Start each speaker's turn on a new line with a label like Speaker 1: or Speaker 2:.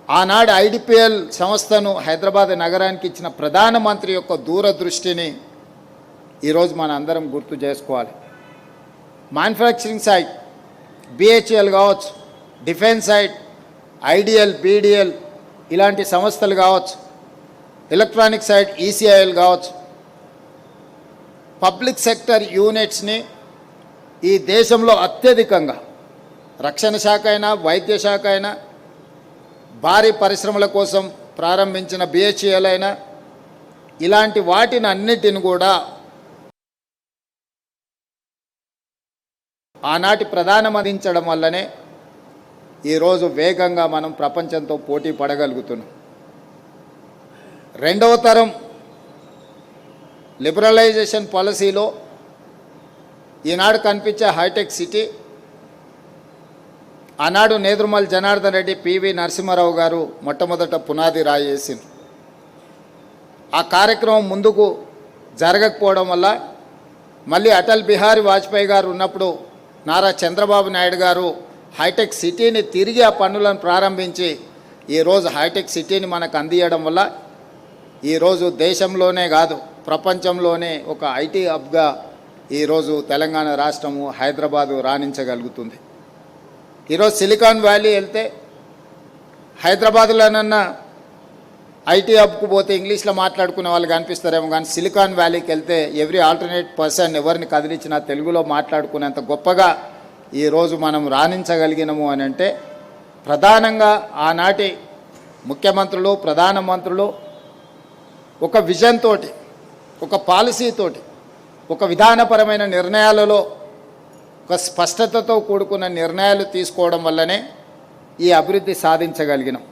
Speaker 1: ఆనాడు ఐడిపిఎల్ సంస్థను హైదరాబాద్ నగరానికి ఇచ్చిన ప్రధానమంత్రి యొక్క దూరదృష్టిని ఈరోజు మన అందరం గుర్తు చేసుకోవాలి. మ్యానుఫ్యాక్చరింగ్ సైడ్ బిహెచ్ఎల్ కావచ్చు, డిఫెన్స్ సైడ్ ఐడిఎల్, బీడిఎల్ ఇలాంటి సంస్థలు కావచ్చు, ఎలక్ట్రానిక్ సైడ్ ఈసీఐఎల్ కావచ్చు, పబ్లిక్ సెక్టర్ యూనిట్స్ని ఈ దేశంలో అత్యధికంగా రక్షణ శాఖ అయినా, వైద్య శాఖ అయినా, భారీ పరిశ్రమల కోసం ప్రారంభించిన బిహెచ్ఎల్ అయినా ఇలాంటి వాటిని అన్నిటిని కూడా ఆనాటి ప్రధానమంత్రి అందించడం వల్లనే ఈరోజు వేగంగా మనం ప్రపంచంతో పోటీ పడగలుగుతున్నాం. రెండవ తరం లిబరలైజేషన్ పాలసీలో ఈనాడు కనిపించే హైటెక్ సిటీ ఆనాడు నేదురుమల్ జనార్దన్ రెడ్డి, పివి నరసింహారావు గారు మొట్టమొదట పునాది రాయి వేసింది. ఆ కార్యక్రమం ముందుకు జరగకపోవడం వల్ల మళ్ళీ అటల్ బిహారీ వాజ్పేయి గారు ఉన్నప్పుడు నారా చంద్రబాబు నాయుడు గారు హైటెక్ సిటీని తిరిగి ఆ పనులను ప్రారంభించి ఈరోజు హైటెక్ సిటీని మనకు అందియడం వల్ల ఈరోజు దేశంలోనే కాదు ప్రపంచంలోనే ఒక ఐటీ హబ్గా ఈరోజు తెలంగాణ రాష్ట్రము హైదరాబాదు రాణించగలుగుతుంది. ఈరోజు సిలికాన్ వ్యాలీ వెళ్తే హైదరాబాద్లోనన్నా ఐటీ హబ్కు పోతే ఇంగ్లీష్లో మాట్లాడుకునే వాళ్ళు కనిపిస్తారేమో, కానీ సిలికాన్ వ్యాలీకి వెళ్తే ఎవ్రీ ఆల్టర్నేట్ పర్సన్ ఎవరిని కదిలించినా తెలుగులో మాట్లాడుకునేంత గొప్పగా ఈరోజు మనం రాణించగలిగినము అని అంటే ప్రధానంగా ఆనాటి ముఖ్యమంత్రులు, ప్రధానమంత్రులు ఒక విజన్ తోటి, ఒక పాలసీతోటి, ఒక విధానపరమైన నిర్ణయాలలో ఒక స్పష్టతతో కూడుకున్న నిర్ణయాలు తీసుకోవడం వల్లనే ఈ అభివృద్ధి సాధించగలిగినాం.